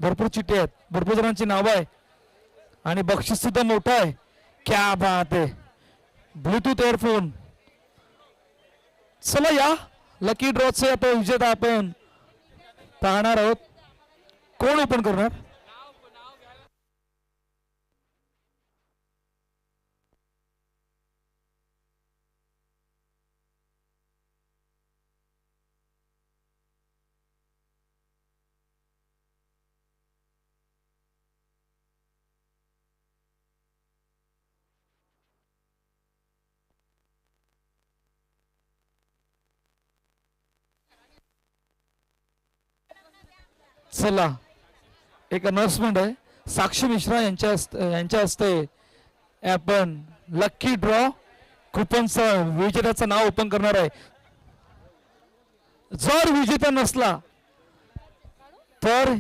भरपूर चिठ्ठी आहेत, भरपूर जणांची नावं आहे आणि बक्षीस सुद्धा मोठं आहे. क्या बात आहे. Bluetooth earphone. चला या लकी ड्रॉचे आता विजेता आपण पाहणार आहोत. कोण ओपन करणार? चला एक अनाउन्समेंट आहे. साक्षी मिश्रा यांच्या हस्ते आपण लकी ड्रॉ कुपनचं विजेत्याचं नाव ओपन करणार आहे. जर विजेता नसला तर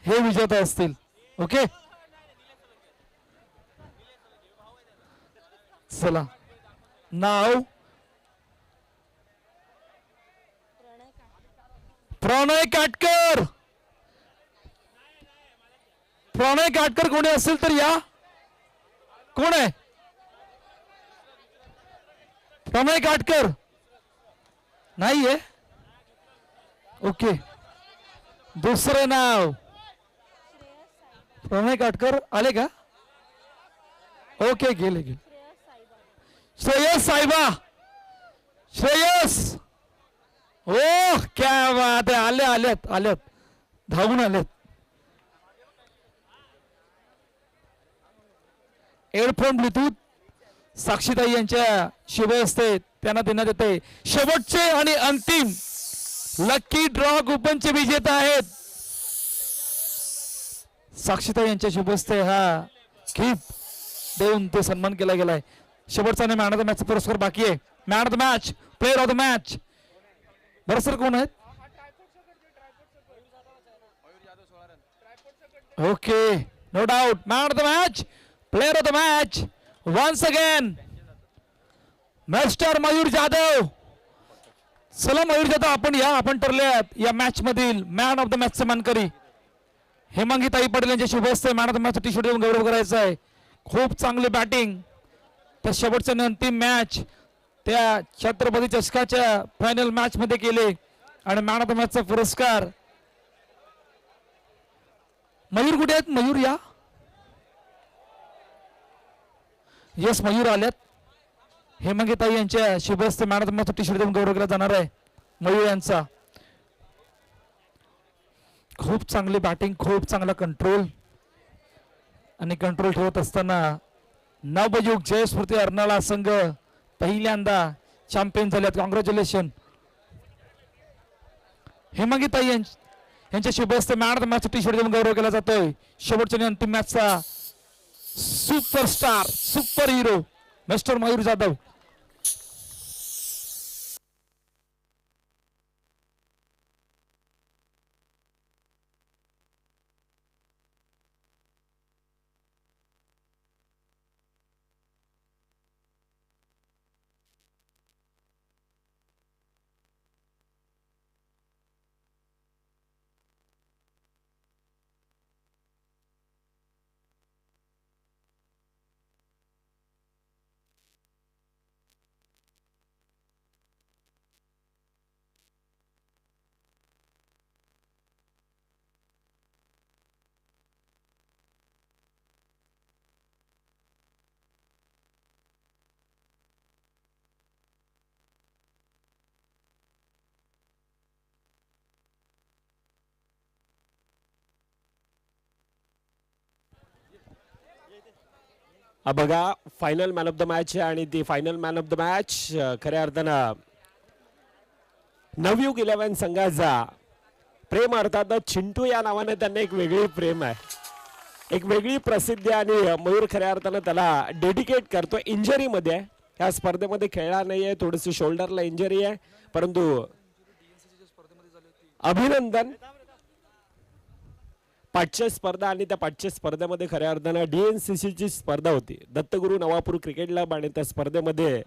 हे विजेता असतील. ओके चला नाव प्रणय काटकर. प्रणय काटकर कोणी असेल तर या. कोण आहे प्रणय काटकर? नाहीये. ओके दुसरं नाव प्रणय काटकर आले का? ओके गेले गेले. श्रेयस साहेबा. श्रेयस ओ क्या बात आहे. आल्यात धावून आलेत. एअरफोन ब्लूटूथ साक्षीताई यांच्या शुभ हस्ते त्यांना देण्यात येते. शेवटचे आणि अंतिम लकी ड्रॉ कुपनचे विजेता आहेत. साक्षीताई यांच्या शुभ हस्ते हा गिफ्ट देऊन ते सन्मान केला गेलाय. शेवटचा आणि मॅन ऑफ द मॅच पुरस्कार बाकी आहे. Man of the match, player of the match बरं सर कोण आहेत? Okay no doubt. Man of the match, player of the match once again mister Mayur Jadhav. चला मयूर जाधव आपण या. आपण ठरलेत या मॅच मधील मॅन ऑफ द मॅचचे मानकरी. हेमांगी ताई पटेल यांच्या शुभ हस्ते man of the match T shirt देऊन गौरव करायचा आहे. खूप चांगली बॅटिंग. त्या शेवटच्या आणि अंतिम मॅच त्या छत्रपती चषकाच्या फायनल मॅच मध्ये केले आणि मॅन ऑफ द मॅचचा पुरस्कार. मयूर कुठे आहेत? मयूर या. यस मयूर आल्यात. हेमांगी ताई यांच्या शुभ हस्ते man of the match T shirt देऊन गौरव केला जाणार आहे मयूर यांचा. खूप चांगली बॅटिंग, खूप चांगला कंट्रोल आणि कंट्रोल ठेवत असताना नवयुग जयस्मृती अर्नाळा संघ पहिल्यांदा चॅम्पियन झाल्यात. कॉंग्रॅच्युलेशन. हेमांगी ताई यांच्या शुभ हस्ते man of the match T shirt देऊन गौरव केला जातोय. शेवटच्या आणि अंतिम मॅचचा superstar, super hero mister Mayur Jadhav. बघा final man of the match आणि ती final man of the match खऱ्या अर्थानं नवयुग 11 संघाचा प्रेम अर्थात चिंटू या नावाने त्यांना एक वेगळी प्रेम आहे, एक वेगळी प्रसिद्धी आणि मयूर खऱ्या अर्थानं त्याला डेडिकेट करतो. इंजरी मध्ये ह्या स्पर्धेमध्ये खेळला नाहीये, थोडीशी शोल्डरला इंजरी आहे, परंतु अभिनंदन. पाठ्य स्पर्धा आणि त्या पाठ्य स्पर्धेमध्ये खऱ्या अर्थानं DNCC ची स्पर्धा होती, दत्तगुरु नवापूर क्रिकेट क्लब, आणि त्या स्पर्धेमध्ये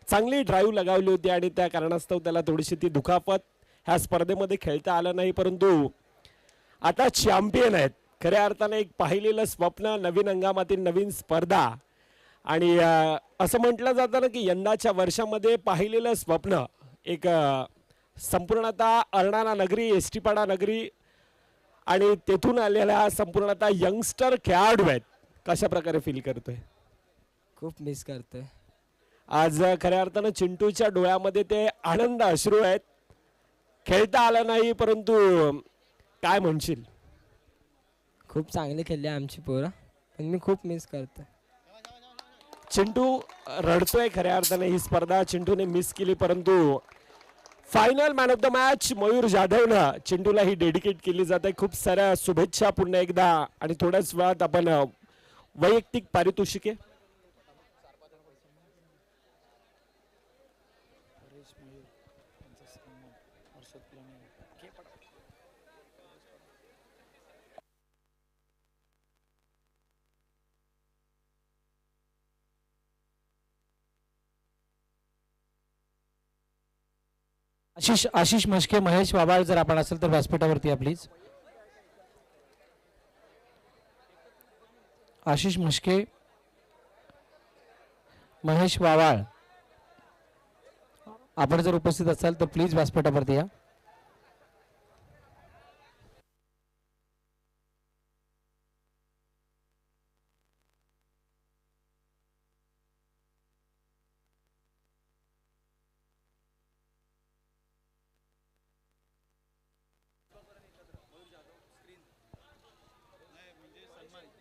चांगली ड्राईव्ह लगावली होती आणि त्या कारणास्तव त्याला थोडीशी ती दुखापत ह्या स्पर्धेमध्ये खेळता आलं नाही, परंतु आता चॅम्पियन आहेत खऱ्या अर्थाने एक पाहिलेलं स्वप्न, नवीन हंगामातील नवीन स्पर्धा आणि असं म्हटलं जातं ना की यंदाच्या वर्षामध्ये पाहिलेलं स्वप्न एक संपूर्णतः अर्णाना नगरी, एस टी पाडा नगरी आणि तेथून आलेल्या संपूर्णतः यंगस्टर खेळाडू आहेत. कशा प्रकारे फील करतोय? खूप मिस करतोय. आज खऱ्या अर्थानं चिंटूच्या डोळ्यामध्ये ते आनंद अश्रू आहेत. खेळता आलं नाही परंतु काय म्हणशील? खूप चांगले खेळले आमची पोरं, पण मी खूप मिस करतोय. चिंटू रडतोय खऱ्या अर्थाने. ही स्पर्धा चिंटूने मिस केली परंतु final man of the match Mayur जाधवनं चिंटूला ही डेडिकेट केली जाते. खूप साऱ्या शुभेच्छा पुन्हा एकदा आणि थोड्याच वेळात आपण वैयक्तिक पारितोषिके. आशिष मस्के, महेश वाबाळ जर आपण असेल तर व्यासपीठावरती या प्लीज. आशिष मस्के, महेश वावाळ आपण जर उपस्थित असाल तर प्लीज व्यासपीठावरती या.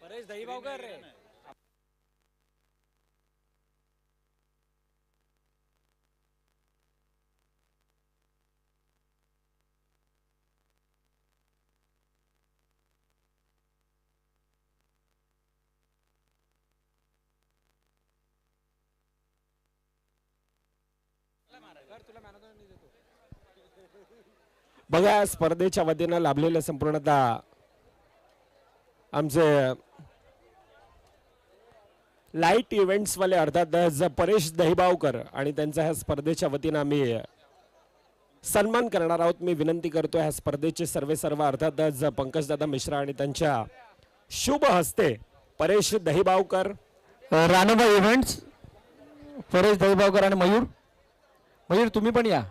परेश दहीबावकर रे. बघा स्पर्धेच्या वतीनं लाभलेल्या संपूर्णतः आमचे लाईट इव्हेंट्स वाले अर्थात परेश दहिबावकर आणि त्यांचा ह्या स्पर्धेच्या वतीनं आम्ही सन्मान करणार आहोत. मी विनंती करतो ह्या स्पर्धेचे सर्व अर्थात पंकजदादा मिश्रा आणि त्यांच्या शुभ हस्ते परेश दहिबावकर, रानोबा इव्हेंट्स, परेश दहीबावकर आणि मयूर तुम्ही पण या.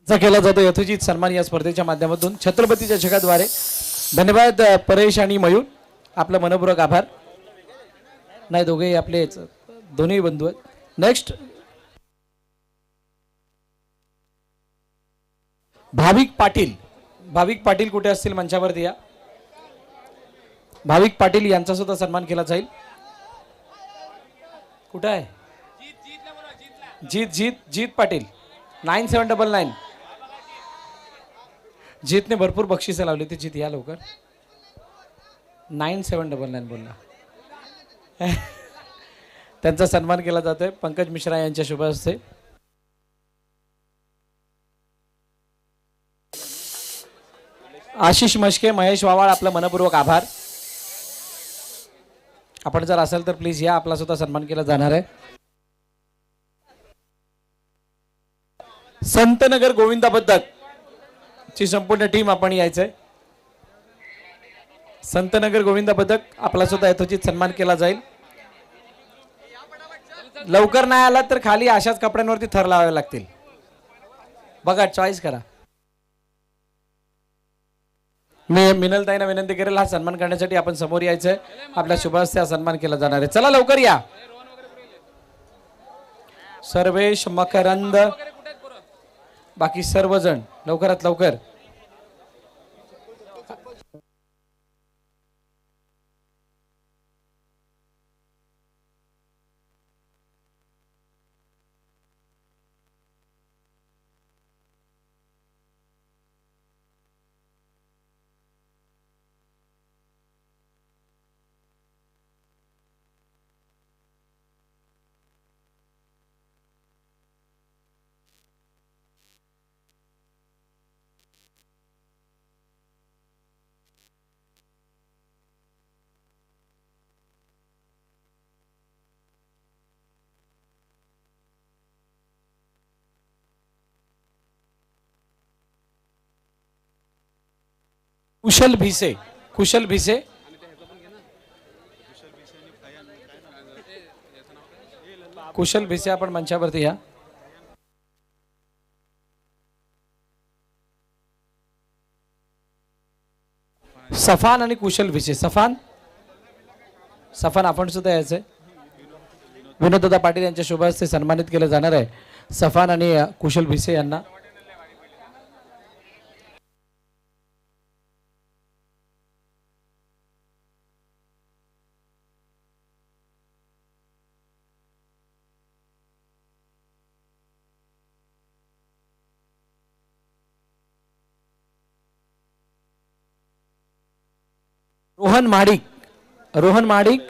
केला जातो यथोचित सन्मान या स्पर्धेच्या माध्यमातून छत्रपतीच्या जगाद्वारे. धन्यवाद परेश आणि मयूर, आपला मनपूर्वक आभार. नाही दोघे आपले दोन्ही बंधू आहेत. नेक्स्ट भाविक पाटील कुठे असतील मंचावरती या. भाविक पाटील यांचा सुद्धा सन्मान केला जाईल. कुठे आहे? जीत पाटील 9799. जीतने भरपूर बक्षिसे लावली होती. जीत या लवकर. 9799 बोलला. त्यांचा सन्मान केला जातोय पंकज मिश्रा यांच्या शुभ हस्ते. आशिष मस्के, महेश वावाळ, आपला मनपूर्वक आभार. आपण जर असेल तर प्लीज या, आपला सुद्धा सन्मान केला जाणार आहे. संतनगर गोविंदा बद्दक ची संपूर्ण टीम आपण यायचंय. संतनगर गोविंदा बद्दक आपला सुद्धा यथोचित सन्मान केला जाईल. लवकर नाही आला तर खाली अशाच कपड्यांवरती थर लावावे लागतील. बघा चॉईस करा. मी मिनलताईंना विनंती करेल हा सन्मान करण्यासाठी आपण समोर यायचंय. आपल्या शुभ हस्ते हा सन्मान केला जाणार आहे. चला लवकर या. सर्वेश, मकरंद, बाकी सर्वजण लवकरात लवकर. कुशल भिसे, कुशल भिसे. कुशल भिसे आपण मंचावरती या. सफान आणि कुशल भिसे. सफान, सफान आपण सुद्धा यायचंय. विनोददादा पाटील यांच्या शुभ हस्ते सन्मानित केलं जाणार आहे सफान आणि कुशल भिसे यांना. रोहन महाडिक, रोहन महाडिक.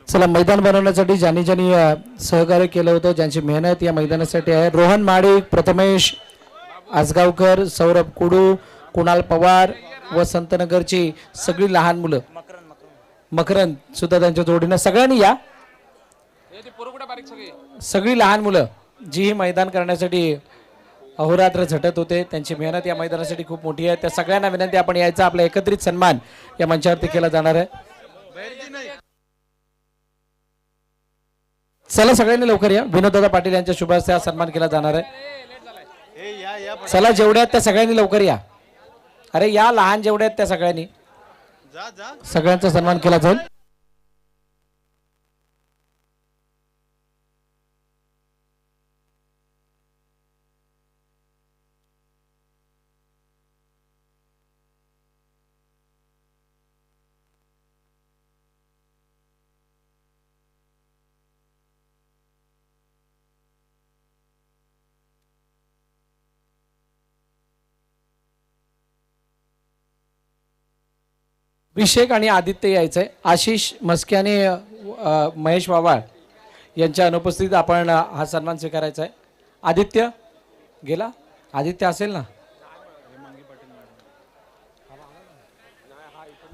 चला, मैदान बनवण्यासाठी ज्यांनी ज्यांनी सहकार्य केलं होतं, ज्यांची मेहनत या मैदानासाठी आहे, रोहन माडिक, प्रथमेश आसगावकर, सौरभ कुडू, कुणाल पवार व संतनगरची सगळी लहान मुलं, मकरंद सुद्धा त्यांच्या जोडीनं, सगळ्यांनी या. सगळी लहान मुलं जी ही मैदान करण्यासाठी अहोरात्र झटत होते, त्यांची मेहनत या मैदानासाठी खूप मोठी आहे. त्या सगळ्यांना विनंती, आपण यायचा. आपला एकत्रित सन्मान या मंचावरती केला जाणार आहे. चला सगळ्यांनी लवकर या. विनोददादा पाटील यांच्या शुभ हस्ते सन्मान केला जाणार आहे. चला, जेवढ्या आहेत त्या सगळ्यांनी लवकर या. अरे या, लहान जेवढ्या आहेत त्या सगळ्यांनी, सगळ्यांचा सन्मान केला जाईल. अभिषेक आणि आदित्य यायचंय. आशिष मस्के आणि महेश वावाळ यांच्या अनुपस्थितीत आपण हा सन्मान स्वीकारायचा आहे. आदित्य गेला, आदित्य असेल ना.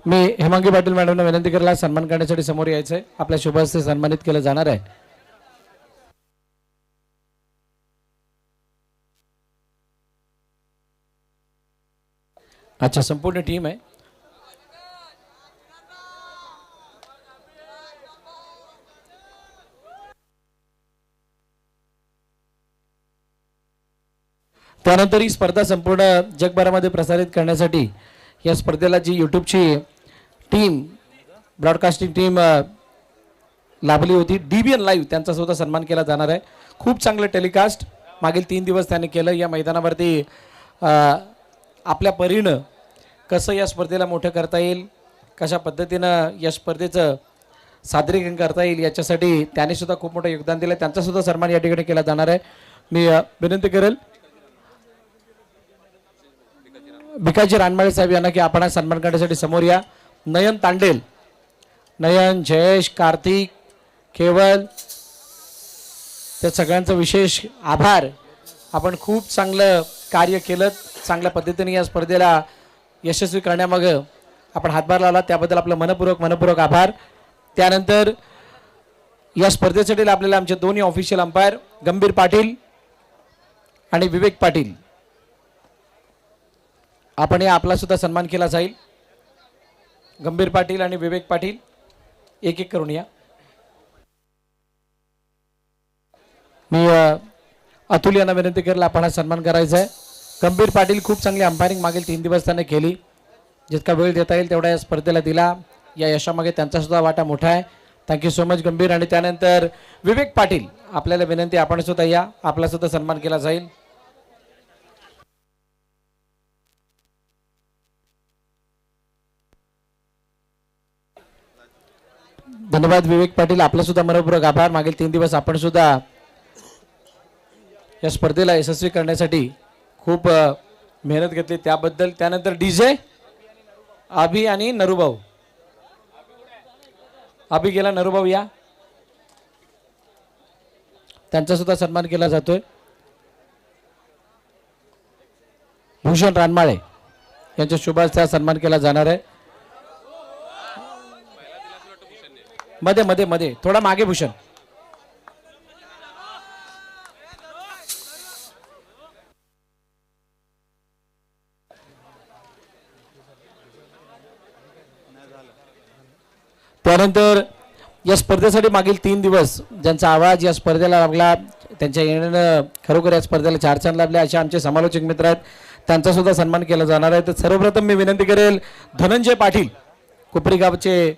मी हेमांगी पाटील मॅडमना विनंती करायला सन्मान करण्यासाठी समोर यायचंय. आपल्या शुभ हस्ते सन्मानित केलं जाणार आहे. अच्छा, संपूर्ण टीम आहे. त्यानंतर ही स्पर्धा संपूर्ण जगभरामध्ये प्रसारित करण्यासाठी या स्पर्धेला जी यूट्यूबची टीम, ब्रॉडकास्टिंग टीम लाभली होती, DBN लाईव्ह, त्यांचा सुद्धा सन्मान केला जाणार आहे. खूप चांगलं टेलिकास्ट मागील 3 दिवस त्यांनी केलं. या मैदानावरती आपल्या परीनं कसं या स्पर्धेला मोठं करता येईल, कशा पद्धतीनं या स्पर्धेचं सादरीकरण करता येईल, याच्यासाठी त्यांनी सुद्धा खूप मोठं योगदान दिलं. त्यांचा सुद्धा सन्मान या ठिकाणी केला जाणार आहे. मी विनंती करेल भिकाजी रानमाळे साहेब यांना की आपण सन्मान करण्यासाठी समोर या. नयन तांडेल, नयन, जयेश, कार्तिक, केवल, त्या सगळ्यांचं विशेष आभार. आपण खूप चांगलं कार्य केलं, चांगल्या पद्धतीने या स्पर्धेला यशस्वी करण्यामागं आपण हातभार लावला, त्याबद्दल आपलं मनपूर्वक आभार. त्यानंतर या स्पर्धेसाठी आपल्याला आमचे दोन्ही ऑफिशियल अंपायर गंभीर पाटील आणि विवेक पाटील, आपण या आपला सुद्धा सन्मान केला जाईल. गंभीर पाटील आणि विवेक पाटील एक एक करून या. मी अतुल यांना विनंती करेल आपण हा सन्मान करायचा आहे. गंभीर पाटील खूप चांगली अंपायरिंग मागील 3 दिवस त्यांनी केली. जितका वेळ देता येईल तेवढा या स्पर्धेला दिला. या यशामागे त्यांचा सुद्धा वाटा मोठा आहे. थँक्यू सो मच गंभीर. आणि त्यानंतर विवेक पाटील, आपल्याला विनंती आपण सुद्धा या, आपला सुद्धा सन्मान केला जाईल. धन्यवाद विवेक पाटील, आपला सुद्धा मनपूर्वक आभार. मागील 3 दिवस आपण सुद्धा या स्पर्धेला यशस्वी करण्यासाठी खूप मेहनत घेतली, त्याबद्दल. त्यानंतर DJ, अभि आणि नरूभाऊ, अभिगेला नरुभाऊ या, त्यांचा सुद्धा सन्मान केला जातोय. भूषण रानमाळे यांच्या शुभ हस्ते सन्मान केला जाणार आहे. मध्ये मध्ये मध्ये थोडा मागे भूषण. त्यानंतर या स्पर्धेसाठी मागील 3 दिवस ज्यांचा आवाज या स्पर्धेला लागला, त्यांच्या येण्यानं खरोखर या स्पर्धेला 4 चांद लाभले असे आमचे समालोचक मित्र आहेत, त्यांचा सुद्धा सन्मान केला जाणार आहे. तर सर्वप्रथम मी विनंती करेल धनंजय पाटील, कोपरी गावचे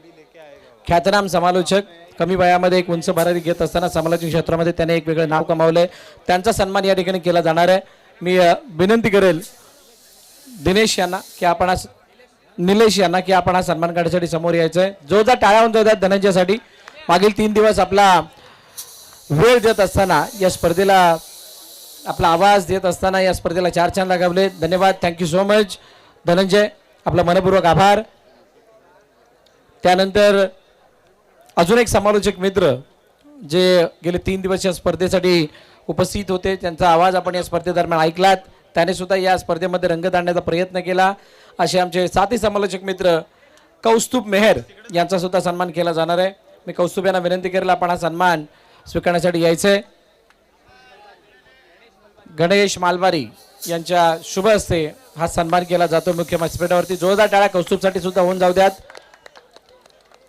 ख्यातनाम समालोचक, कमी वयामध्ये एक उंच भरारी घेत असताना समालोचक क्षेत्रामध्ये त्याने एक वेगळं नाव कमावलंय, त्यांचा सन्मान या ठिकाणी केला जाणार आहे. मी विनंती करेल दिनेश यांना की आपण निलेश यांना की आपण हा सन्मान करण्यासाठी समोर यायचं आहे. जोरदार टाळ्या होऊन जातात धनंजयसाठी. मागील 3 दिवस आपला वेळ देत असताना या स्पर्धेला आपला आवाज देत असताना या स्पर्धेला 4 चांद लगावले. धन्यवाद, थँक्यू सो मच धनंजय, आपला मनपूर्वक आभार. त्यानंतर अजून एक समालोचक मित्र जे गेले 3 दिवस या स्पर्धेसाठी उपस्थित होते, त्यांचा आवाज आपण या स्पर्धेदरम्यान ऐकलात, त्याने सुद्धा या स्पर्धेमध्ये रंग आणण्याचा प्रयत्न केला. असे आमचे साथी समालोचक मित्र कौस्तुभ मेहर यांचा सुद्धा सन्मान केला जाणार आहे. मी कौस्तुभ यांना विनंती करेल आपण हा सन्मान स्वीकारण्यासाठी यायचंय. गणेश मालवारी यांच्या शुभ हस्ते हा सन्मान केला जातो मुख्य व्यासपीठावरती. जोरदार टाळ्या कौस्तुभसाठी सुद्धा होऊन जाऊ द्यात.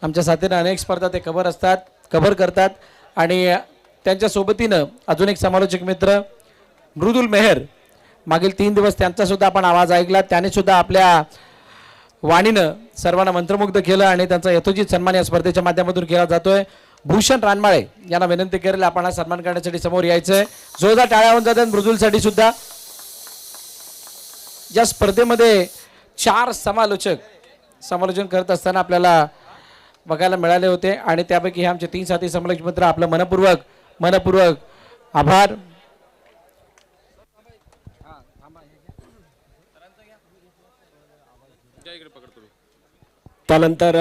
आमच्या साथीने अनेक स्पर्धा ते कव्हर करतात आणि त्यांच्या सोबतीनं अजून एक समालोचक मित्र मृदुल मेहर, मागील 3 दिवस त्यांचा सुद्धा आपण आवाज ऐकला, त्याने सुद्धा आपल्या वाणीनं सर्वांना मंत्रमुग्ध केलं आणि त्यांचा यथोचित सन्मान या स्पर्धेच्या माध्यमातून केला जातोय. भूषण रानमाळे यांना विनंती करेल आपण हा सन्मान करण्यासाठी समोर यायचंय. जोरदार टाळ्या होऊन जातात मृदुलसाठी सुद्धा. या स्पर्धेमध्ये 4 समालोचन करत असताना आपल्याला बघायला मिळाले होते आणि त्यापैकी हे आमचे 3 साथी समालोचक मित्र, आपलं मनपूर्वक आभार. त्यानंतर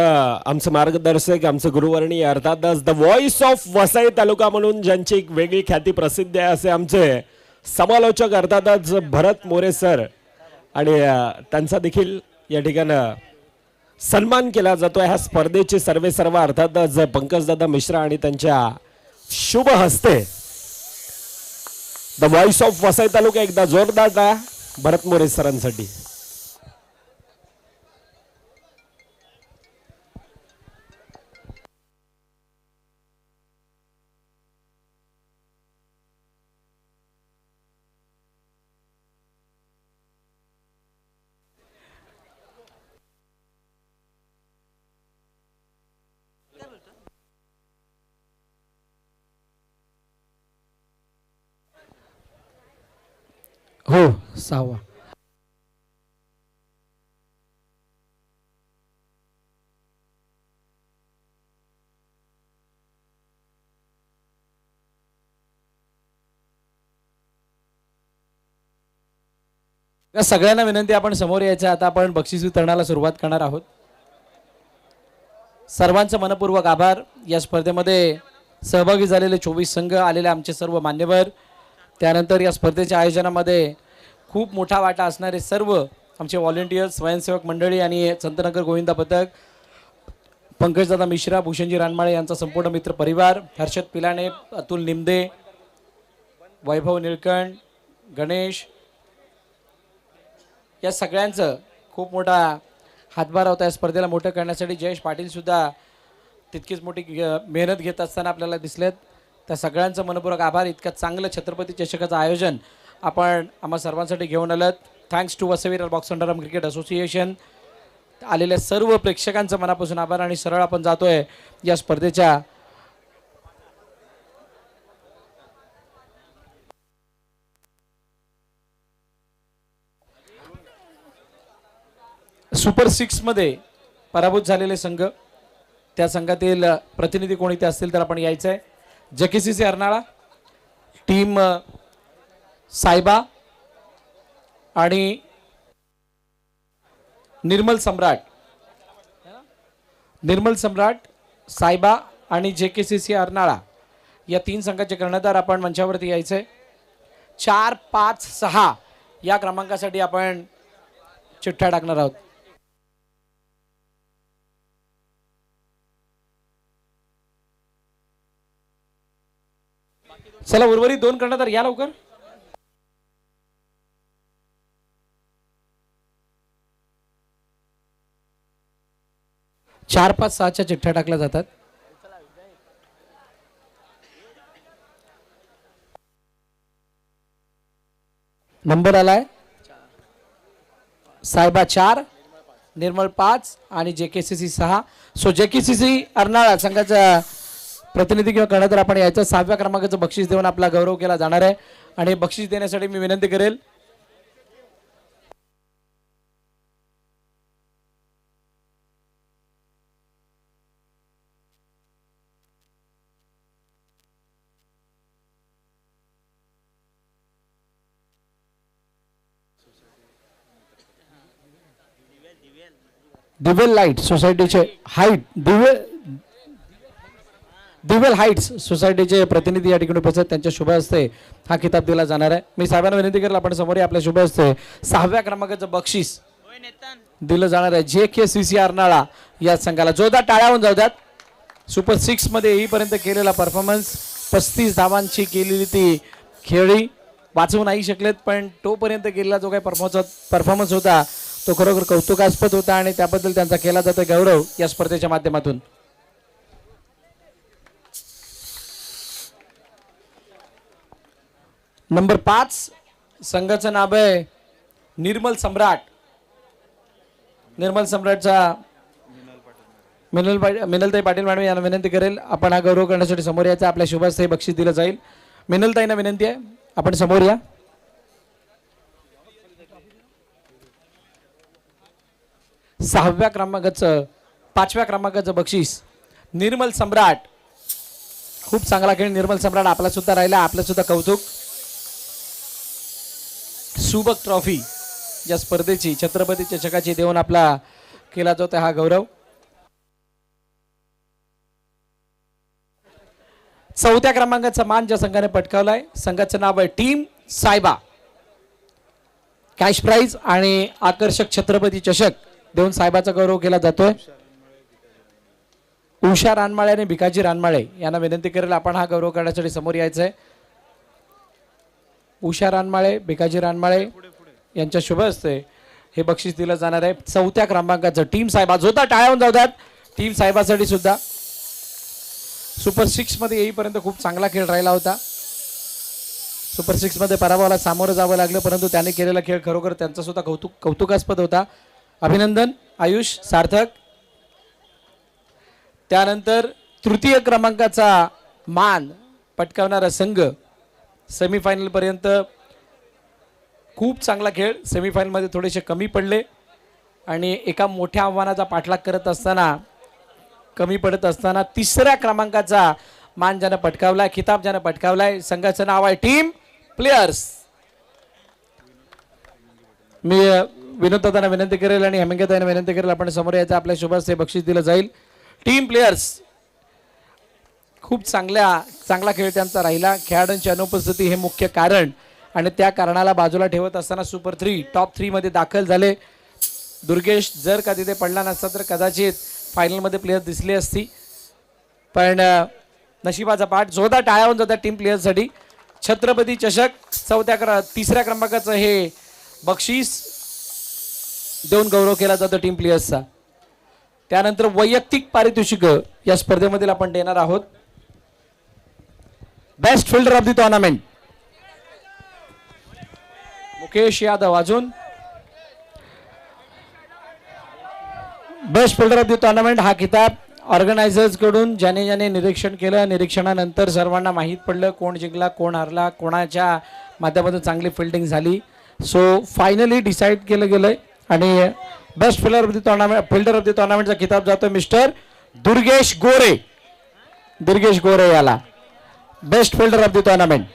आमचं मार्गदर्शक, आमचं गुरुवर्णी, अर्थातच द व्हॉइस ऑफ वसई तालुका म्हणून ज्यांची एक वेगळी ख्याती प्रसिद्ध आहे असे आमचे समालोचक अर्थातच भरत मोरे सर, आणि त्यांचा देखील या ठिकाणी सन्मान केला जातो. ह्या स्पर्धेचे सर्व अर्थातच पंकजदादा मिश्रा आणि त्यांच्या शुभ हस्ते द व्हॉइस ऑफ वसई तालुका एकदा जोरदार टाळ्या भरत मोरे सरांसाठी. हो 6वा. या सगळ्यांना विनंती आपण समोर यायचं. आता आपण बक्षीस वितरणाला सुरुवात करणार आहोत. सर्वांचं मनपूर्वक आभार. या स्पर्धेमध्ये सहभागी झालेले 24 संघ, आलेले आमचे सर्व मान्यवर, त्यानंतर या स्पर्धेच्या आयोजनामध्ये खूप मोठा वाटा असणारे सर्व आमचे व्हॉलेंटियर्स, स्वयंसेवक मंडळी आणि संतनगर गोविंदा पथक, पंकजदादा मिश्रा, भूषणजी रानमाळे यांचा संपूर्ण मित्र परिवार, हर्षद पिलाणे, अतुल निमदे, वैभव निळकंठ, गणेश, या सगळ्यांचं खूप मोठा हातभार होता या स्पर्धेला मोठं करण्यासाठी. जयेश पाटील सुद्धा तितकीच मोठी मेहनत घेत असताना आपल्याला दिसलेत. त्या सगळ्यांचं मनपूर्वक आभार. इतकं चांगलं छत्रपती चषकाचं आयोजन आपण आम्हा सर्वांसाठी घेऊन आलं. Thanks to Vasai Virar box underarm cricket association. आलेल्या सर्व प्रेक्षकांचं मनापासून आभार. आणि सरळ आपण जातोय या स्पर्धेच्या सुपर 6 मध्ये पराभूत झालेले संघ, त्या संघातील प्रतिनिधी कोणी ते असतील तर आपण यायचं आहे. जकेसीसी अर्नाळा, टीम सायबा आणि निर्मल सम्राट सायबा आणि JKCC अर्नाळा या 3 संघाचे कर्णधार आपण मंचावरती यायचे. 4, 5, 6 या क्रमांकासाठी आपण चिठ्ठ्या टाकणार आहोत. चला उर्वरित 2 कर्णधार या लवकर. 4, 5, 6च्या चिठ्ठ्या टाकल्या जातात. नंबर आलाय सायबा 4, निर्मळ 5 आणि JKCC 6. सो JKCC अर्नाळा संघाचा प्रतिनिधी किंवा कर्णधार आपण यायचं. 6व्या क्रमांकाचं बक्षीस देऊन आपला गौरव केला जाणार आहे. आणि बक्षीस देण्यासाठी मी विनंती करेल दिवेल लाईट सोसायटीचे दिवेल हाईट्स सोसायटीचे प्रतिनिधी या ठिकाणी उपस्थित. त्यांच्या शुभ हस्ते हा किताब दिला जाणार आहे. मी साहेबांना विनंती करेल आपण समोर आपल्या शुभ हस्ते 6व्या क्रमांकाचं बक्षीस दिलं जाणार आहे. JKCC अर्नाळा या संघाला जोरदार टाळ्या होऊन जाऊ द्यात. सुपर 6 मध्ये येईपर्यंत केलेला परफॉर्मन्स, 35 धावांची केलेली ती खेळी वाचवू नाही शकलेत, पण तोपर्यंत केलेला जो काही परफॉर्मन्स होता तो खरोखर कौतुकास्पद होता आणि त्याबद्दल त्यांचा केला जातो गौरव या स्पर्धेच्या माध्यमातून. नंबर 5 संघाचं नाव आहे निर्मल सम्राट. निर्मल सम्राटचा मिनलताई पाटील मॅडम यांना विनंती करेल आपण हा गौरव करण्यासाठी समोर यायचं. आपल्या शुभ हस्ते बक्षीस दिलं जाईल. मिनलताईंना विनंती आहे आपण समोर या. पाचव्या क्रमांकाचं बक्षीस निर्मल सम्राट. खूप चांगला खेळ निर्मल सम्राट आपला सुद्धा राहिला. आपलं सुद्धा कौतुक. सुबक ट्रॉफी या स्पर्धेची छत्रपती चषकाची देऊन आपला केला जातो हा गौरव. 4थ्या क्रमांकाचा मान ज्या संघाने पटकावलाय संघाचं नाव आहे टीम सायबा. कॅश प्राइज आणि आकर्षक छत्रपती चषक देऊन साहेबाचा गौरव केला जातोय. उषा रानमाळे आणि भिकाजी रानमाळे यांना विनंती करेल आपण हा गौरव करण्यासाठी समोर यायचंय. उषा रानमाळे, भिकाजी रानमाळे यांच्या शुभ हस्ते हे बक्षीस दिलं जाणार आहे. 4थ्या क्रमांकाचं टीम साहेबा. जोरदार टाळ्या होऊन जाऊ द्यात टीम साहेबासाठी सुद्धा. सुपर 6 मध्ये येईपर्यंत खूप चांगला खेळ राहिला होता. सुपर 6 मध्ये पराभवाला सामोरं जावं लागलं, परंतु त्याने केलेला खेळ खरोखर त्यांचा सुद्धा कौतुकास्पद होता. अभिनंदन आयुष, सार्थक. त्यानंतर 3य क्रमांकाचा मान पटकावणारा संघ सेमीफायनल पर्यंत खूप चांगला खेळ. सेमीफायनल मध्ये थोडेसे कमी पडले आणि एका मोठ्या आव्हानाचा पाठलाग करत असताना कमी पडत असताना 3ऱ्या क्रमांकाचा मान ज्यानं पटकावलाय, खिताब ज्यानं पटकावलाय संघाचं नाव आहे टीम प्लेयर्स. मी विनोदांना विनंती करेल आणि हेमंगताईंना विनंती करेल आपण समोर यायचं. आपल्या शुभ हस्ते बक्षीस दिलं जाईल. टीम प्लेयर्स खूप चांगला खेळ त्यांचा राहिला. खेळाडूंची अनुपस्थिती हे मुख्य कारण आणि त्या कारणाला बाजूला ठेवत असताना सुपर 3 टॉप 3 मध्ये दाखल झाले. दुर्गेश जर का तिथे पडला नसता तर कदाचित फायनलमध्ये प्लेयर दिसली असती, पण नशिबाचा पाठ. जोरदार टाळ्या होऊन जातात टीम प्लेयर्ससाठी. छत्रपती चषक 3ऱ्या क्रमांकाचं हे बक्षीस देऊन गौरव केला जातो टीम प्लेयर्सचा. त्यानंतर वैयक्तिक पारितोषिक या स्पर्धेमध्ये आपण देणार आहोत. Best fielder of the tournament Mukesh Yadav. अजून best fielder of the tournament हा किताब ऑर्गनायझर्स कडून ज्याने निरीक्षण केलं, निरीक्षणानंतर सर्वांना माहीत पडलं कोण जिंकला कोण हरला, कोणाच्या माध्यमातून चांगली फिल्डिंग झाली. सो फायनली डिसाईड केलं गेलंय आणि बेस्ट फिल्डर ऑफ द टुर्नामेंटचा किताब जातो मिस्टर दुर्गेश गोरे. दुर्गेश गोरे याला best fielder of the tournament.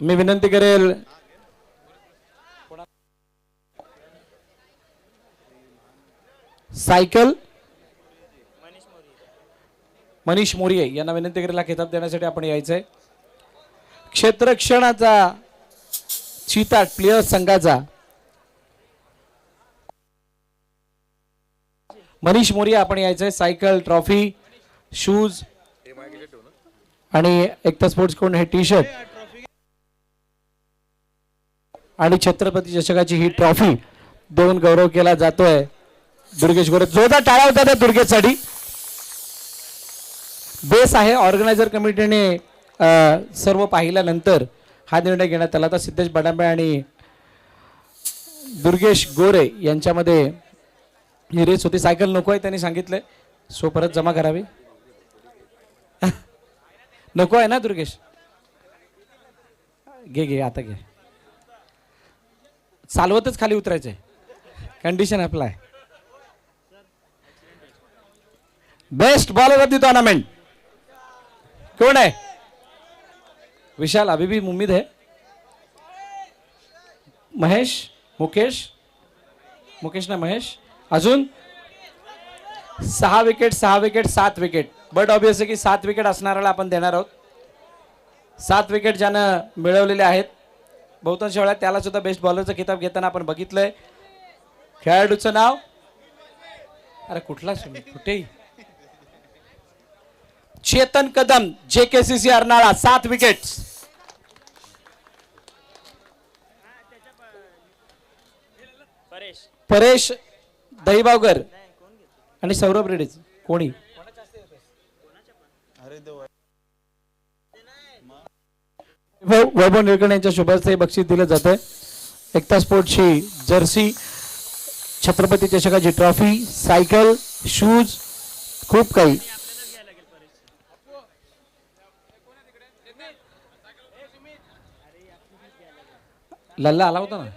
मी विनंती करेल सायकल मनीष मोरिये यांना विनंती करेल खिताब देण्यासाठी आपण यायचंय. क्षेत्ररक्षणाचा चीता प्लेयर संघाचा मनीष मोरिया आपण यायचंय. सायकल, ट्रॉफी, शूज आणि एकता स्पोर्ट्स कडून हे टी शर्ट आणि छत्रपती चषकाची ही ट्रॉफी देऊन गौरव केला जातोय. दुर्गेश गोरे जोरदार टाळ्या होत्या त्या दुर्गेशसाठी. बेस आहे ऑर्गनायझर कमिटीने सर्व पाहिल्यानंतर हा निर्णय घेण्यात आला. तर सिद्धेश बडांबे आणि दुर्गेश गोरे यांच्यामध्ये ही रेस होती. सायकल नको आहे त्यांनी सांगितलंय, सो परत जमा करावी. नको आहे ना दुर्गेश? घे आता घे. चालवतच खाली उतरायचंय, condition apply. Best bowler of the tournament कोण आहे? विशाल, अभी भी उम्मीद है. महेश, मुकेश ना महेश. अजून 6 विकेट 7 विकेट. बट ऑब्वियस आहे की 7 विकेट असणाऱ्याला आपण देणार आहोत. 7 विकेट ज्यानं मिळवलेले आहेत बहुतांश वेळा त्याला सुद्धा बेस्ट बॉलरचा किताब घेताना आपण बघितलंय. खेळाडूचं नाव, अरे कुठला कुठेही, चेतन कदम, JKCC अर्नाळा, 7 विकेट्स. परेश दहीबावकर आणि सौरभ रेड्डी. कोणी वैभव निळकण यांच्या शुभार्थ बक्षीस दिलं जातंय. एकता स्पोर्ट्सची जर्सी, छत्रपती चषकाची ट्रॉफी, सायकल, शूज, खूप काही. लल्ला आला होता ना.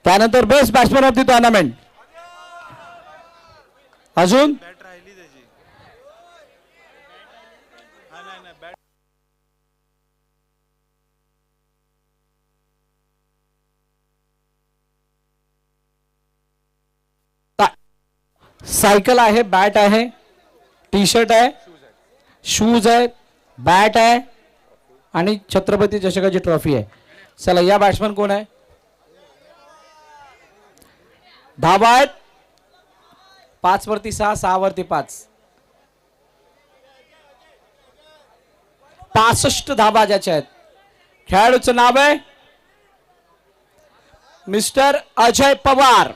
त्यानंतर best batsman of the tournament. अजून सायकल आहे, बॅट आहे, टी शर्ट आहे, शूज आहे, बॅट आहे आणि छत्रपती चषकाची ट्रॉफी आहे. चला, या बॅट्समॅन कोण आहे? धाबा आहेत 5 वरती 6, 6 वरती 5, 65 धाबा ज्याच्या आहेत. खेळाडूचं नाव आहे मिस्टर अजय पवार.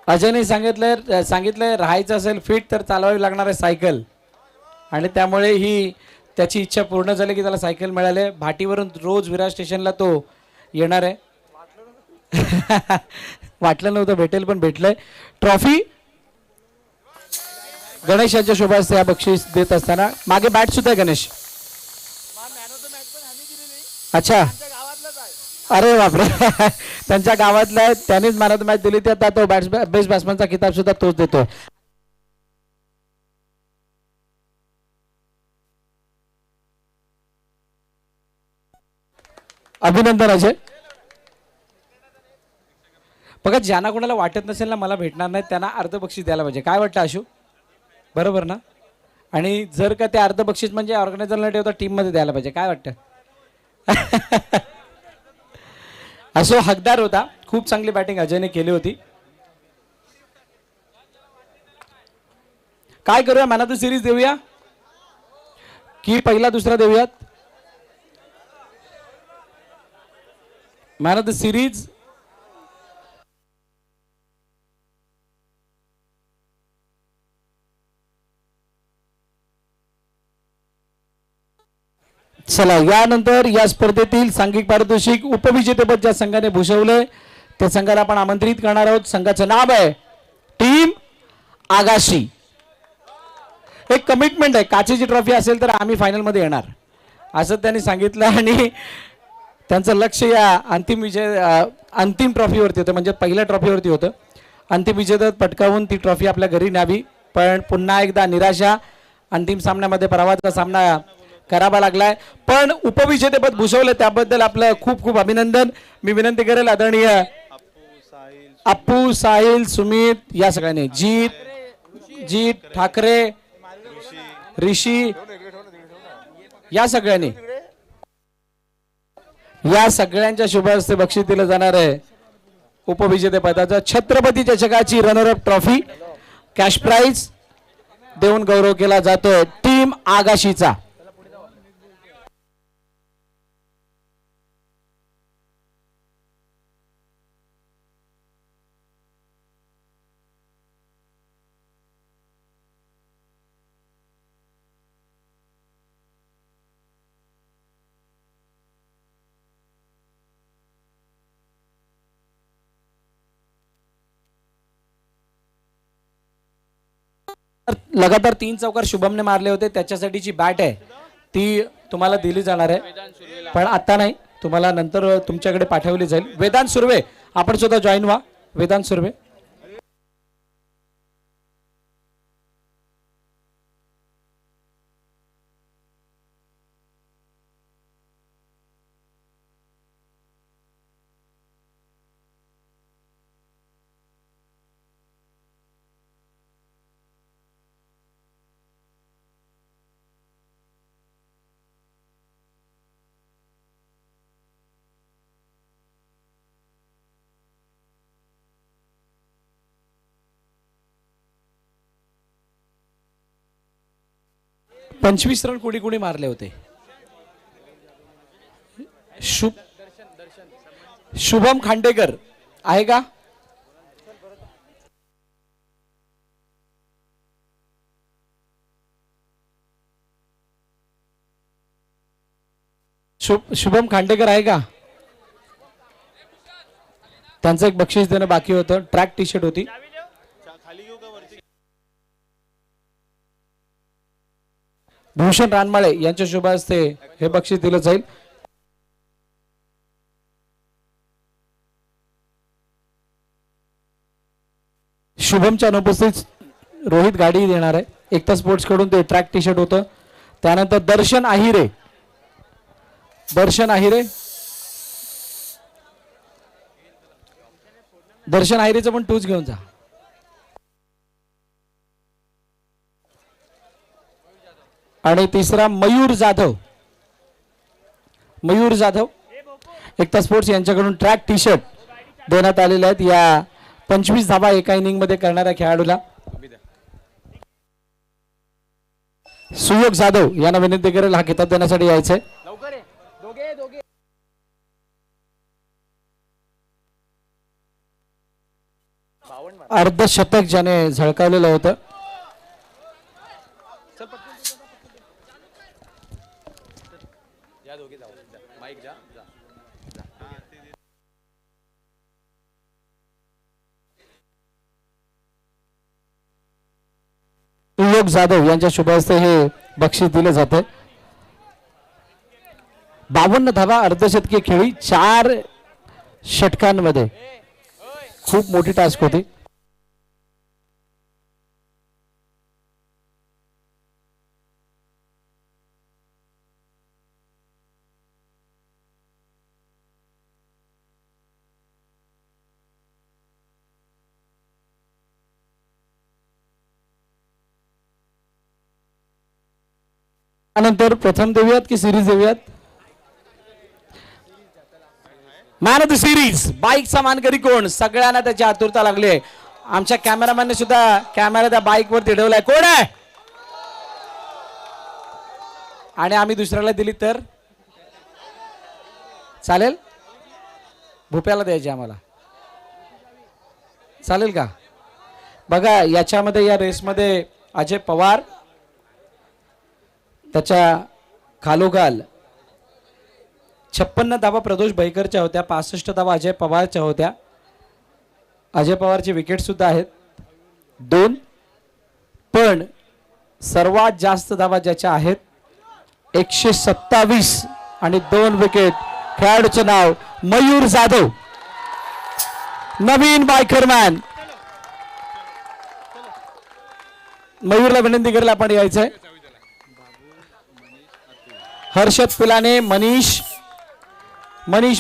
अजयने सांगितलंय राहायचं असेल फिट तर चालवावी लागणार आहे सायकल, आणि त्यामुळे ही त्याची इच्छा पूर्ण झाली की त्याला सायकल मिळाले. भाटीवरून रोज विरार स्टेशनला तो येणार आहे. वाटलं नव्हतं भेटेल, पण भेटलंय. ट्रॉफी गणेश यांच्या शोभास या बक्षीस देत असताना मागे बॅट सुद्धा आहे गणेश. अच्छा, अरे बापरे. त्यांच्या गावातला आहे, त्यांनीच मॅन ऑफ द मॅच दिली. ते आता तो बेस्ट बॅट्समॅनचा किताब सुद्धा तोच देतोय. अभिनंदन अजय. बघा, ज्यांना कोणाला वाटत नसेल ना मला भेटणार नाही त्यांना अर्ध बक्षीस द्यायला पाहिजे. काय वाटतं आशू? बरोबर ना? आणि जर का ते अर्ध बक्षीस म्हणजे ऑर्गनायझरला ठेवता टीम मध्ये द्यायला पाहिजे. काय वाटतं? असो, हकदार होता. खूप चांगली बॅटिंग अजयने केली होती. काय करूया? मॅन ऑफ द सिरीज देऊया की पहिला दुसरा देऊयात? मॅन ऑफ द सिरीज चला, यानंतर या स्पर्धेतील सांघिक पारितोषिक उपविजेतेपद ज्या संघाने भूषवले त्या संघाला आपण आमंत्रित करणार आहोत. संघाचं नाव आहे टीम आगाशी. एक कमिटमेंट आहे, काचेची ट्रॉफी असेल तर आम्ही फायनल मध्ये येणार असं त्यांनी सांगितलं. आणि त्यांचं लक्ष या अंतिम ट्रॉफीवरती होतं, म्हणजे पहिल्या ट्रॉफीवरती होतं. अंतिम विजेतेपद पटकावून ती ट्रॉफी आपल्या घरी न्यावी. पण पुन्हा एकदा निराशा. अंतिम सामन्यामध्ये पराभवाचा सामना करावा लागलाय, पण उपविजेतेपद भूषवलं त्याबद्दल आपलं खूप खूप अभिनंदन. मी विनंती करेल आदरणीय अप्पू, साहिल, सुमित या सगळ्यांनी, जीत ठाकरे, ऋषी या सगळ्यांच्या शुभ हस्ते बक्षीस दिलं जाणार आहे. उपविजेते पदाचा छत्रपती चषकाची रनरअप ट्रॉफी कॅश प्राइज देऊन गौरव केला जातोय टीम आगाशीचा. लगातार 3 चौकार शुभमने मारले होते, त्याच्यासाठीची बॅट आहे ती तुम्हाला दिली जाणार आहे, पण आता नाही, तुम्हाला नंतर तुमच्याकडे पाठवली जाईल. वेदांत सुर्वे आपण सुद्धा जॉईन व्हा. वेदांत सुर्वे, पंचवीस रन कोणी कोणी मारले होते? शुभम खांडेकर आहे का? शुभम खांडेकर आहे का? त्यांचं एक बक्षीस देणं बाकी होतं, ट्रॅक टी शर्ट होती. भूषण रानमाळे यांच्या शुभ हस्ते हे बक्षीस दिलं जाईल. शुभमच्या अनुपस्थित रोहित गाडी देणार आहे. एकता स्पोर्ट्स कडून ते ट्रॅक टी शर्ट होतं. त्यानंतर दर्शन आहिरे, दर्शन आहिरेचं पण टूच घेऊन जा. आणि तिसरा मयूर जाधव एकता स्पोर्ट्स यांच्याकडून ट्रॅक टी शर्ट देण्यात आलेले आहेत या 25 धावा एका इनिंग मध्ये करणाऱ्या खेळाडूला. सुयोग जाधव यांना विनंती करेल हा किताब देण्यासाठी यायचंय. अर्धशतक ज्याने झळकावलेलं होतं. सुयोग जाधव यांच्या शुभ हस्ते हे बक्षीस दिले जाते. 52 धावा अर्धशतकीय खेळी 4 षटकांमध्ये, खूप मोठी टास्क होती. त्यानंतर प्रथम देऊयात की सिरीज देऊयात? मॅन ऑफ द सिरीज बाईकचा मानकरी कोण? सगळ्यांना त्याची आतुरता लागली आहे. आमच्या कॅमेरामॅनने सुद्धा कॅमेरा त्या बाईक वर तिडवलाय. कोण आहे? आणि आम्ही दुसऱ्याला दिली तर चालेल? भोप्याला द्यायची आम्हाला, चालेल का? बघा याच्यामध्ये या रेसमध्ये अजय पवार, त्याच्या खालोखाल 56 धावा प्रदोष भैकरच्या होत्या, 65 धावा अजय पवारच्या होत्या. अजय पवारची विकेट सुद्धा आहेत 2, पण सर्वात जास्त धावा ज्याच्या आहेत 127 आणि 2 विकेट. खेळाडूचं नाव मयूर जाधव, नवीन बायकरमॅन. मयूरला विनंती करेल आपण यायचंय. हर्षद पिलाने, मनीष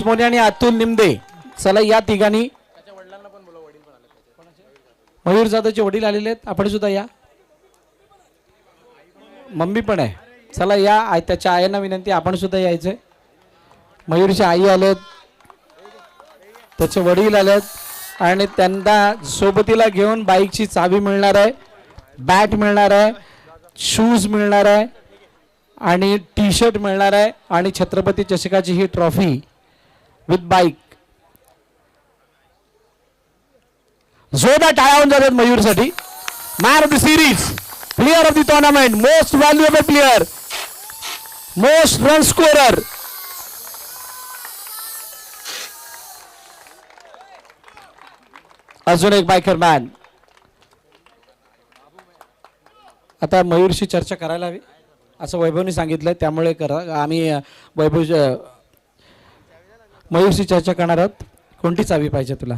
मोने आणि अतुल निमदे. चला या तिघांनी. मयूर जाधवचे वडील आलेले आहेत, आपण सुद्धा या. मम्मी पण आहे. चला या. त्याच्या आयांना विनंती, आपण सुद्धा यायचंय. मयूरची आई आलेत, त्याचे वडील आलेत आणि त्यांना सोबतीला घेऊन बाईकची चावी मिळणार आहे, बॅट मिळणार आहे, शूज मिळणार आहे आणि टी शर्ट मिळणार आहे आणि छत्रपती चषकाची ही ट्रॉफी विथ बाईक. जोरदार टाळ्या होऊन जातात मयूरसाठी. Man of the series, player of the tournament, most valuable player, most run scorer. अजून एक बायकर मॅन. आता मयूरशी चर्चा करायला हवी असं वैभवने सांगितलं, त्यामुळे आम्ही मयूरशी चर्चा करणार आहोत. कोणती चावी पाहिजे तुला?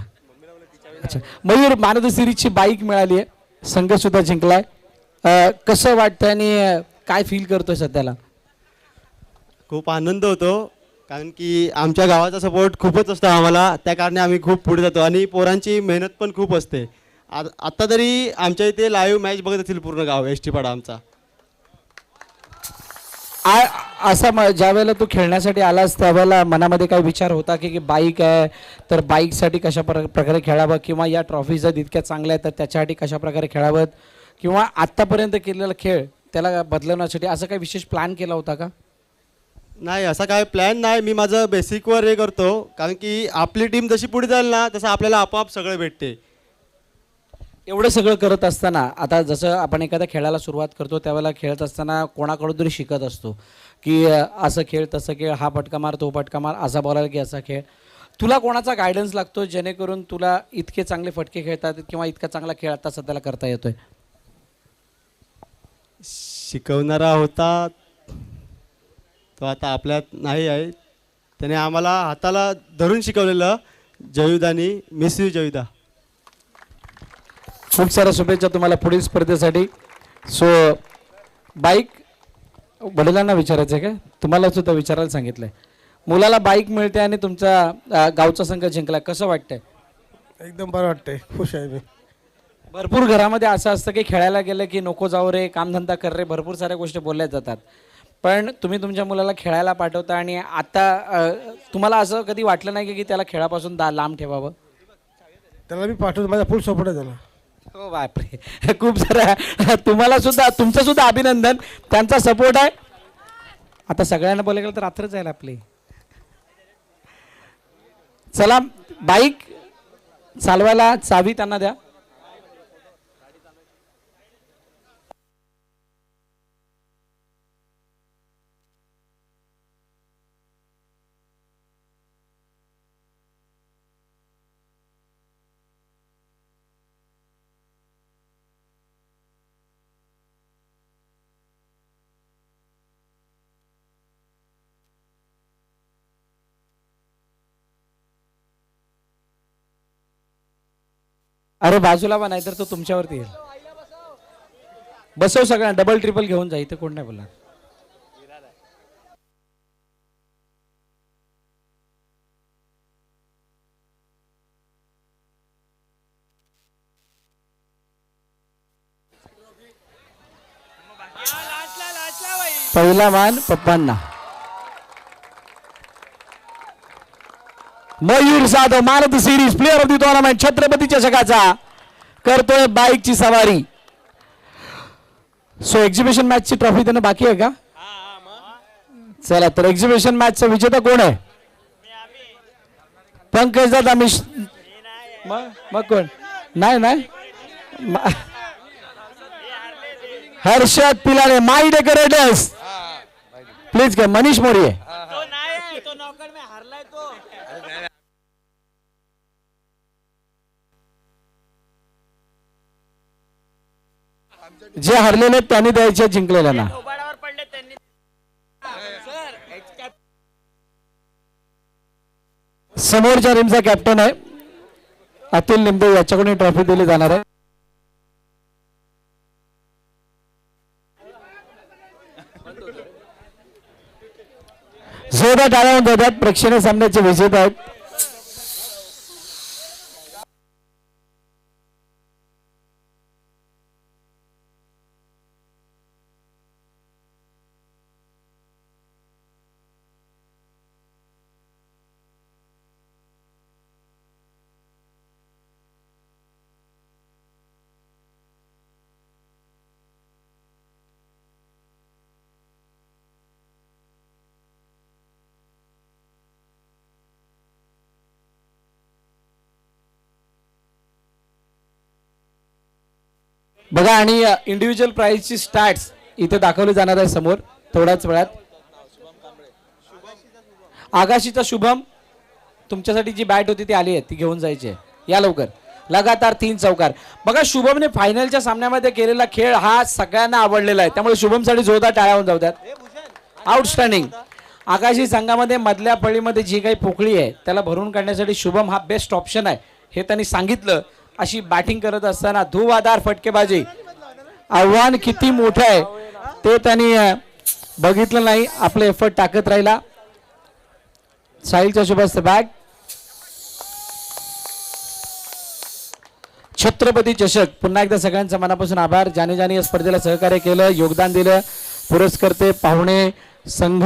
अच्छा, मयूर, मॅन ऑफ द सिरीजची बाईक मिळाली आहे, संघ सुद्धा जिंकलाय. कसं वाटतं आणि काय फील करतोय सध्याला? खूप आनंद होतो, कारण की आमच्या गावाचा सपोर्ट खूपच असतो आम्हाला, त्या कारणे आम्ही खूप पुढे जातो आणि पोरांची मेहनत पण खूप असते. आत्ता तरी आमच्या इथे लाईव्ह मॅच बघत असतील पूर्ण गाव, एस टी पाडा आमचा. असा ज्या वेळेला तू खेळण्यासाठी आलास त्यावेळेला मनामध्ये काही विचार होता की बाईक आहे तर बाईकसाठी कशा प्रकारे खेळावं, किंवा या ट्रॉफी जर इतक्या चांगल्या आहेत तर त्याच्यासाठी कशा प्रकारे खेळावं, किंवा आत्तापर्यंत केलेला खेळ त्याला बदलवण्यासाठी असं काही विशेष प्लॅन केला होता का? नाही, असा काय प्लॅन नाही. मी माझं बेसिकवर हे करतो, कारण की आपली टीम जशी पुढे जाईल ना तसं आपल्याला आपोआप सगळं भेटते. एवढं सगळं करत असताना, आता जसं आपण एखाद्या खेळाला सुरुवात करतो त्यावेळेला खेळत असताना कोणाकडून तरी शिकत असतो की असं खेळ तसं खेळ, हा फटका मार तो फटका मार, असा बॉलर की असा खेळ. तुला कोणाचा गायडन्स लागतो जेणेकरून तुला इतके चांगले फटके खेळतात किंवा इतका चांगला खेळ आता सध्याला करता येतोय? शिकवणारा होता तो आता आपल्यात नाही आहे, त्याने आम्हाला हाताला धरून शिकवलेलं, जयुदानी. Miss you जयुदा. खूप साऱ्या शुभेच्छा तुम्हाला पुढील स्पर्धेसाठी. सो बाईक वडिलांना विचारायचं आहे का? तुम्हाला सुद्धा विचारायला सांगितलंय. मुलाला बाईक मिळते आणि तुमचा गावचा संघ जिंकला, कसं वाटतंय? एकदम बरं वाटतंय, खुश आहे मी. भरपूर घरामध्ये असं असतं की खेळायला गेलं की नको जाऊ रे, कामधंदा कर रे, भरपूर साऱ्या गोष्टी बोलल्या जातात, पण तुम्ही तुमच्या मुलाला खेळायला पाठवता आणि आता तुम्हाला असं कधी वाटलं नाही की त्याला खेळापासून लांब ठेवावं? त्याला मी पाठवतो, माझा फुल सपोर्ट आहे त्याला. हो बापरे, खूप सारा. तुम्हाला सुद्धा, तुमचं सुद्धा अभिनंदन, त्यांचा सपोर्ट आहे. आता सगळ्यांना बोलायला गेलं तर रात्र जाईल आपली. चला, बाईक चालवायला चावी त्यांना द्या. अरे बाजूला बा, नाही तर तो तुमच्यावरती येईल. बसव सगळ्यांना, डबल ट्रिपल घेऊन जा, इथे कोण नाही बोलणार. पहिला मान पप्पांना. Mayur Jadhav, man of the series, player of the tournament, Chhatrapati चषकाचा करतोय बाईकची सवारी. सो एक्झिबिशन मॅचची ट्रॉफी त्यांना बाकी आहे का? चला, तर एक्झिबिशन मॅचचा विजेता कोण आहे? पंकज दादा. मग कोण? नाही हर्षद पिलाने, माई डेकोरेटर्स. प्लीज का मनीष मोरिये. जे हरलेले त्यांनी द्यायचे जिंकलेल्यांना. समोरच्या टीमचा कॅप्टन आहे अतुल निमदे, याच्याकडून ट्रॉफी दिली जाणार आहे. जोरदार टाळ्या होऊन जातात. प्रेक्षणीय सामन्याचे विजेते आहेत. बघा आणि इंडिव्हिज्युअल प्राइजची स्टॅट्स इथे दाखवली जाणार आहे समोर थोड्याच वेळात. आकाशीचा शुभम तुमच्यासाठी जी बॅट होती ती आली आहे, ती घेऊन जायची आहे. या लवकर. लगातार 3 चौकार. बघा शुभमने फायनलच्या सामन्यामध्ये केलेला खेळ हा सगळ्यांना आवडलेला आहे, त्यामुळे शुभमसाठी जोरदार टाळ्या होऊन जाऊ द्यात. आउटस्टँडिंग. आकाशी संघामध्ये मधल्या फळीमध्ये जी काही पोकळी आहे त्याला भरून काढण्यासाठी शुभम हा बेस्ट ऑप्शन आहे हे त्यांनी सांगितलं. अशी बॅटिंग करत असताना धुवाधार फटकेबाजी. आव्हान किती मोठं आहे ते त्यांनी बघितलं नाही. आपले एफर्ट टाकत राहिला. साहिलच्या शुभस्थ बॅट. छत्रपती चषक. पुन्हा एकदा सगळ्यांचा मनापासून आभार. ज्याने ज्याने या स्पर्धेला सहकार्य केलं, योगदान दिलं. पुरस्कर्ते, पाहुणे, संघ,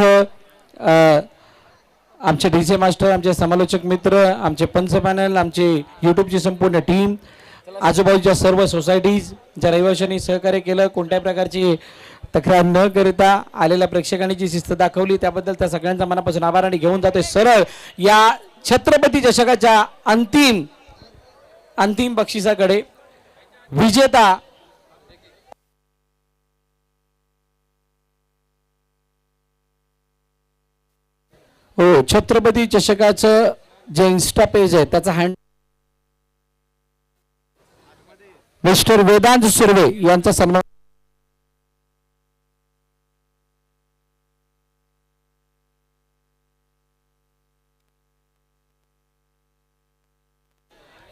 आमचे डीजे मास्टर, आमचे समालोचक मित्र, आमचे पंच पॅनल, आमची यूट्यूबची संपूर्ण टीम, आजूबाजूच्या सर्व सोसायटीज ज्या रहिवाशांनी सहकार्य केलं, कोणत्याही प्रकारची तक्रार न करता आलेल्या प्रेक्षकांनी जी शिस्त दाखवली त्याबद्दल त्या सगळ्यांचा मनापासून आभार. आणि घेऊन जातोय सरळ या छत्रपती चषकाच्या अंतिम बक्षिसाकडे. विजेता हो, छत्रपती चषकाचं जे इन्स्टा पेज आहे त्याचा हँड मिस्टर वेदांत सुर्वे यांचा सन्मान.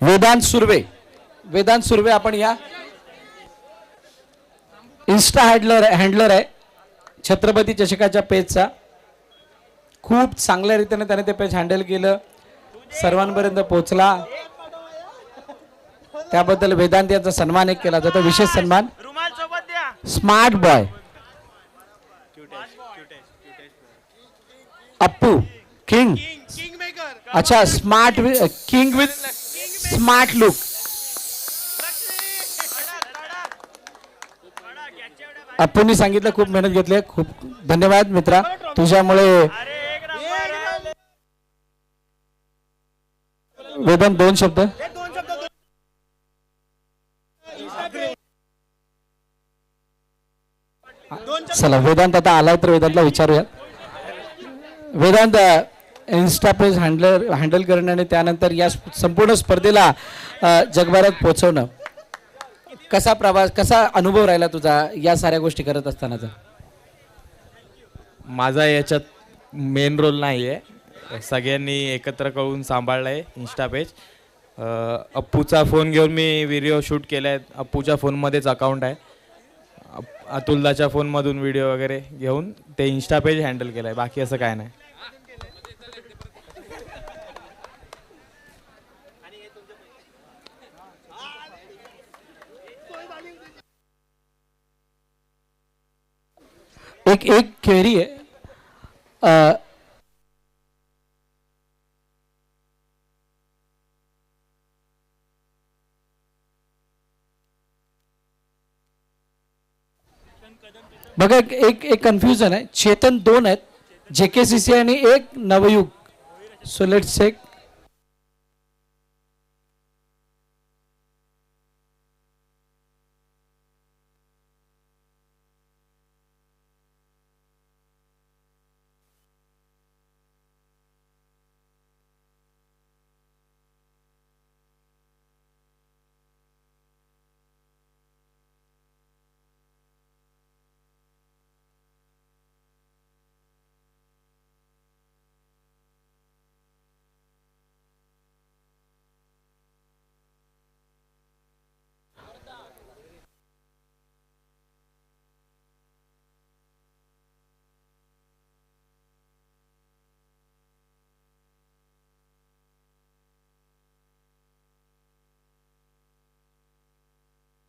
वेदांत सुर्वे आपण या. इन्स्टा हँडलर आहे छत्रपती चषकाच्या पेजचा. खूप चांगल्या रीतीने त्याने ते पेज हँडल केलं, सर्वांपर्यंत पोहोचला. त्याबद्दल वेदांत यांचा सन्मान एक केला जातो, विशेष सन्मान. Smart boy Appu king. अच्छा, smart king with smart look. अप्पूंनी सांगितलं खूप मेहनत घेतली. खूप धन्यवाद मित्रा, तुझ्यामुळे. वेदांत 2 शब्द. चला वेदांत आता आलाय तर वेदांतला विचारूया. वेदांत, इन्स्टा पेज हँडल करणं आणि त्यानंतर या संपूर्ण स्पर्धेला जगभरात पोहोचवणं, कसा प्रवास, कसा अनुभव राहिला तुझा या साऱ्या गोष्टी करत असतानाचा? माझा याच्यात मेन रोल नाही आहे, सगळ्यांनी एकत्र करून सांभाळलं आहे इन्स्टा पेज. अप्पूचा फोन घेऊन मी व्हिडिओ शूट केला आहे. अप्पूच्या फोनमध्येच अकाउंट आहे. अतुलदाच्या फोनमधून व्हिडिओ वगैरे घेऊन ते इन्स्टा पेज हँडल केलं आहे, बाकी असं काय नाही. एक क्वेरी आहे. बघा एक कन्फ्युजन आहे. चेतन 2 आहेत, JKCC आणि एक Navyug. So let's check.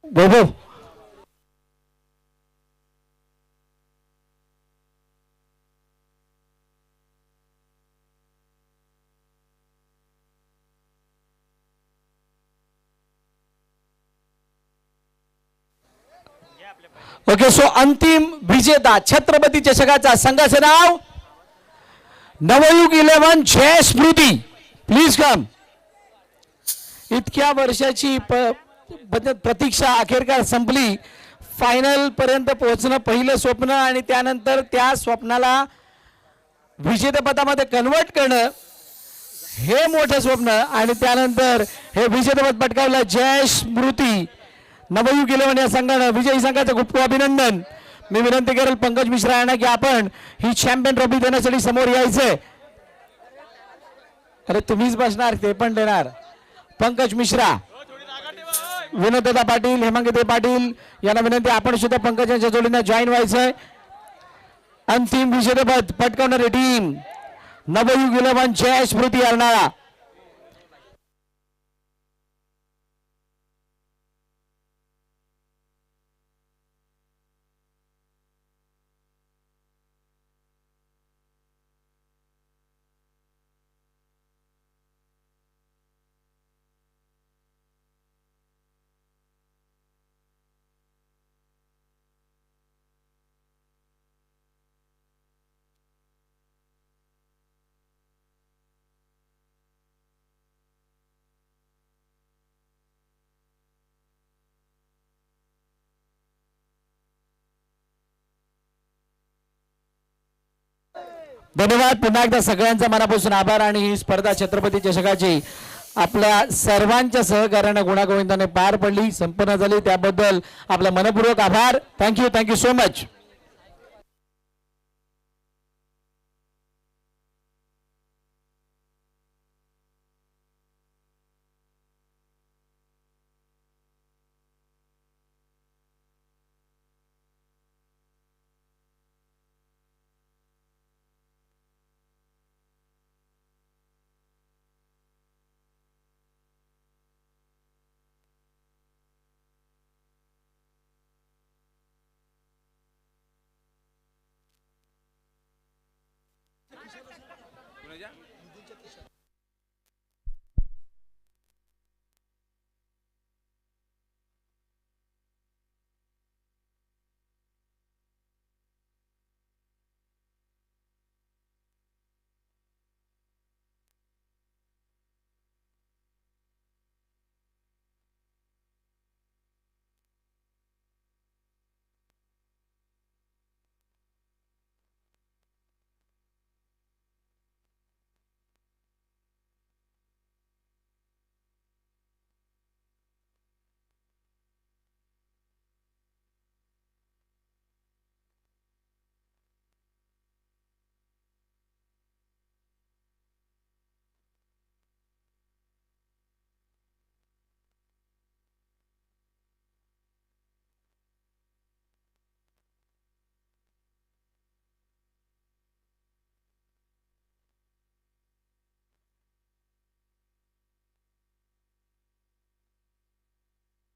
Vaibhav okay. So अंतिम विजेता छत्रपती चषकाचा संघाचे नाव नवयुग 11 जय स्मृती. Please come. इतक्या वर्षाची प्रतीक्षा अखेरकार संपली. फायनल पर्यंत पोहोचणं पहिलं स्वप्न आणि त्यानंतर त्या स्वप्नाला विजेतेपदामध्ये कन्वर्ट करणं हे मोठं स्वप्न आणि त्यानंतर हे विजेतेपद पटकावलं. जय स्मृती नवयुग 11 या संघानं विजयी संघाचं खूप अभिनंदन. मी विनंती करेल पंकज मिश्रा यांना की आपण ही चॅम्पियन ट्रॉफी देण्यासाठी समोर यायचंय. अरे तुम्हीच बसणार ते पण देणार. पंकज मिश्रा, विनोददा पाटील, हेमांगिते पाटील यांना विनंती आपण सुद्धा पंकजांच्या जोडीने जॉईन व्हायचंय. अंतिम विजेतेपद पटकावणारी टीम नवयुग 11 जय स्मृती अर्नाळा. धन्यवाद. पुन्हा एकदा सगळ्यांचा मनापासून आभार. आणि ही स्पर्धा छत्रपती चषकाची आपल्या सर्वांच्या सहकार्याने गुणागोविंदाने पार पडली, संपन्न झाली. त्याबद्दल आपला मनपूर्वक आभार. Thank you so much.